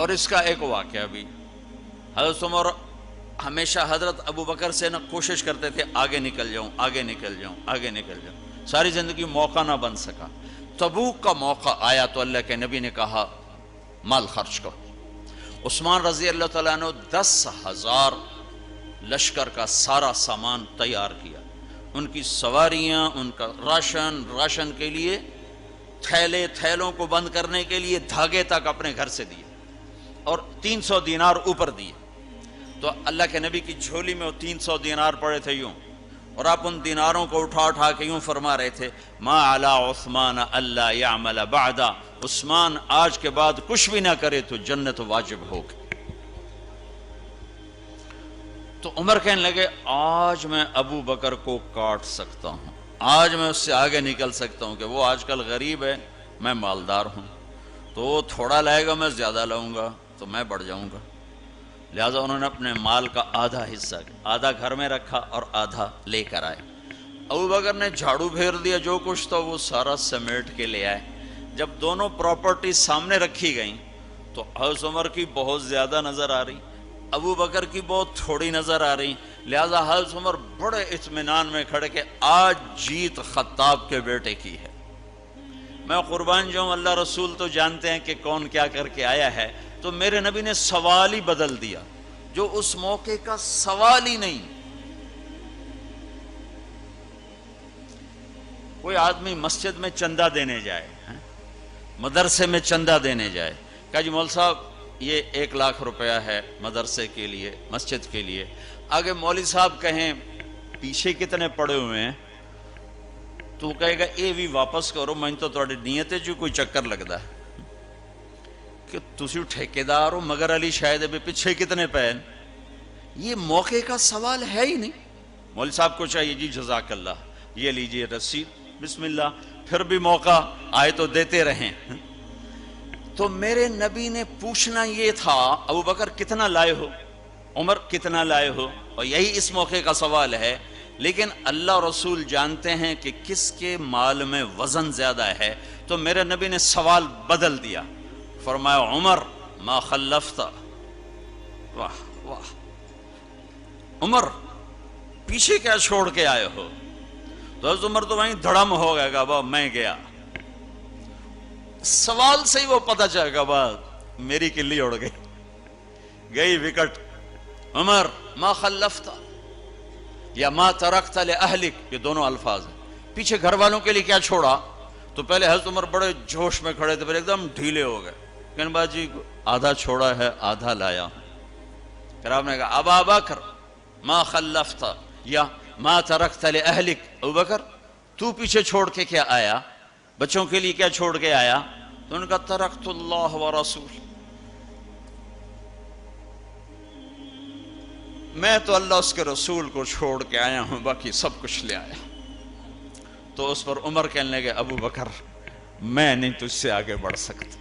اور اس کا ایک واقعہ بھی، حضرت عمر ہمیشہ حضرت ابو بکر سے نہ کوشش کرتے تھے آگے نکل جاؤں آگے نکل جاؤں آگے نکل جاؤں، ساری زندگی موقع نہ بن سکا۔ تبوک کا موقع آیا تو اللہ کے نبی نے کہا مال خرچ کرو۔ عثمان رضی اللہ تعالیٰ عنہ 10,000 لشکر کا سارا سامان تیار کیا، ان کی سواریاں، ان کا راشن کے لیے تھیلوں کو بند کرنے کے لیے دھاگے تک اپنے گھر سے دیے، اور 300 دینار اوپر دیے۔ تو اللہ کے نبی کی جھولی میں وہ 300 دینار پڑے تھے یوں، اور آپ ان دیناروں کو اٹھا کے یوں فرما رہے تھے ما علی عثمان اللہ یعمل بعدا، عثمان آج کے بعد کچھ بھی نہ کرے تو جنت واجب ہوگی۔ تو عمر کہنے لگے آج میں ابو بکر کو کاٹ سکتا ہوں، آج میں اس سے آگے نکل سکتا ہوں کہ وہ آج کل غریب ہے، میں مالدار ہوں، تو وہ تھوڑا لائے گا میں زیادہ لاؤں گا تو میں بڑھ جاؤں گا۔ لہٰذا انہوں نے اپنے مال کا آدھا حصہ، آدھا گھر میں رکھا اور آدھا لے کر آئے۔ ابو بکر نے جھاڑو پھیر دیا، جو کچھ تھا وہ سارا سمیٹ کے لے آئے۔ جب دونوں پراپرٹی سامنے رکھی گئیں تو حضرت عمر کی بہت زیادہ نظر آ رہی، ابو بکر کی بہت تھوڑی نظر آ رہی، لہٰذا حضرت عمر بڑے اطمینان میں کھڑے کہ آج جیت خطاب کے بیٹے کی ہے۔ میں قربان جاؤں، اللہ رسول تو جانتے ہیں کہ کون کیا کر کے آیا ہے، تو میرے نبی نے سوال ہی بدل دیا جو اس موقع کا سوال ہی نہیں۔ کوئی آدمی مسجد میں چندہ دینے جائے، مدرسے میں چندہ دینے جائے، کہا جی مول صاحب یہ 1 لاکھ روپیہ ہے مدرسے کے لیے، مسجد کے لیے۔ آگے مولوی صاحب کہیں پیچھے کتنے پڑے ہوئے ہیں، تو کہے گا اے بھی واپس کرو، میں تو تھوڑی نیت ہے جو کوئی چکر لگتا ہے کہ تسی ٹھیکیدار ہو، مگر علی شاید بھی پیچھے کتنے پین، یہ موقع کا سوال ہے ہی نہیں۔ مولوی صاحب کو چاہیے جی جزاک اللہ، یہ لیجئے رسید، بسم اللہ، پھر بھی موقع آئے تو دیتے رہیں۔ تو میرے نبی نے پوچھنا یہ تھا ابو بکر کتنا لائے ہو، عمر کتنا لائے ہو، اور یہی اس موقع کا سوال ہے۔ لیکن اللہ رسول جانتے ہیں کہ کس کے مال میں وزن زیادہ ہے، تو میرے نبی نے سوال بدل دیا، فرمایا عمر ما خلفت، واہ واہ عمر پیچھے کیا چھوڑ کے آئے ہو؟ تو حضرت عمر تو وہیں دھڑم ہو گیا کہ با میں گیا، سوال سے ہی وہ پتہ چل گیا با میری کلی اڑ گئی وکٹ۔ عمر ما خلفت یا ما ترکت لأہلک، یہ دونوں الفاظ ہیں، پیچھے گھر والوں کے لیے کیا چھوڑا؟ تو پہلے حضرت عمر بڑے جوش میں کھڑے تھے، پھر ایک دم ڈھیلے ہو گئے، کہنے با جی آدھا چھوڑا ہے آدھا لایا ہوں۔ پھر آپ نے کہا ابا بکر ما خلفت یا ما ترکت لأہلک، ابو بکر تو پیچھے چھوڑ کے کیا آیا، بچوں کے لیے کیا چھوڑ کے آیا؟ تو انہوں نے کہا ترکت اللہ ورسول، میں تو اللہ اس کے رسول کو چھوڑ کے آیا ہوں، باقی سب کچھ لے آیا۔ تو اس پر عمر کہنے لگے ابو بکر میں نہیں تجھ سے آگے بڑھ سکتا،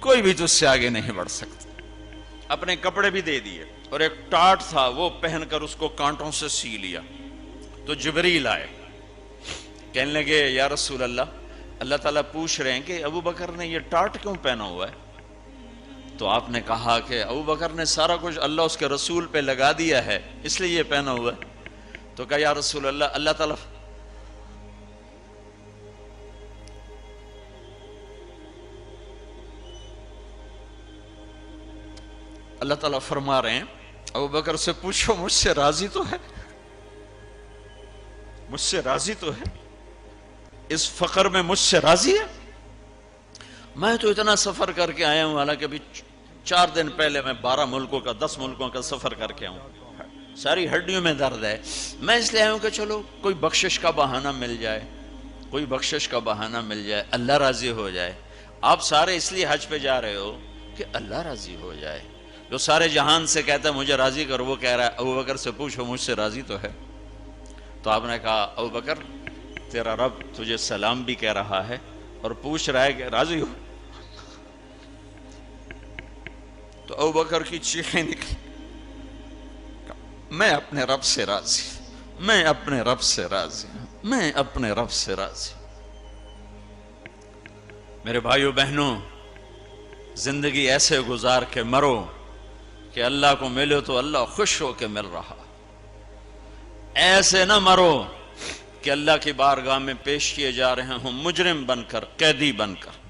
کوئی بھی تجھ سے آگے نہیں بڑھ سکتا۔ اپنے کپڑے بھی دے دیے، اور ایک ٹاٹ تھا وہ پہن کر اس کو کانٹوں سے سی لیا۔ تو جبریل آئے، کہنے لگے یا رسول اللہ، اللہ تعالیٰ پوچھ رہے ہیں کہ ابو بکر نے یہ ٹاٹ کیوں پہنا ہوا ہے؟ تو آپ نے کہا کہ ابو بکر نے سارا کچھ اللہ اس کے رسول پہ لگا دیا ہے، اس لیے یہ پہنا ہوا ہے۔ تو کہا یا رسول اللہ، اللہ تعالیٰ فرما رہے ہیں ابو بکر سے پوچھو مجھ سے راضی تو ہے، مجھ سے راضی تو ہے، اس فقر میں مجھ سے راضی ہے؟ میں تو اتنا سفر کر کے آیا ہوں، حالانکہ ابھی 4 دن پہلے میں 12 ملکوں کا 10 ملکوں کا سفر کر کے ہوں، ساری ہڈیوں میں درد ہے، میں اس لیے آیا ہوں کہ چلو کوئی بخشش کا بہانہ مل جائے، کوئی بخشش کا بہانہ مل جائے، اللہ راضی ہو جائے۔ آپ سارے اس لیے حج پہ جا رہے ہو کہ اللہ راضی ہو جائے۔ جو سارے جہان سے کہتا ہے مجھے راضی کر، وہ کہہ رہا ہے ابو بکر سے پوچھو مجھ سے راضی تو ہے۔ تو آپ نے کہا ابو بکر تیرا رب تجھے سلام بھی کہہ رہا ہے اور پوچھ رہا ہے کہ راضی ہو؟ تو ابو بکر کی چیخیں نکلی، میں اپنے رب سے راضی، میں اپنے رب سے راضی، میں اپنے رب سے راضی۔ میرے بھائیو بہنوں، زندگی ایسے گزار کے مرو کہ اللہ کو ملو تو اللہ خوش ہو کے مل رہا، ایسے نہ مرو کہ اللہ کی بارگاہ میں پیش کیے جا رہے ہوں مجرم بن کر، قیدی بن کر۔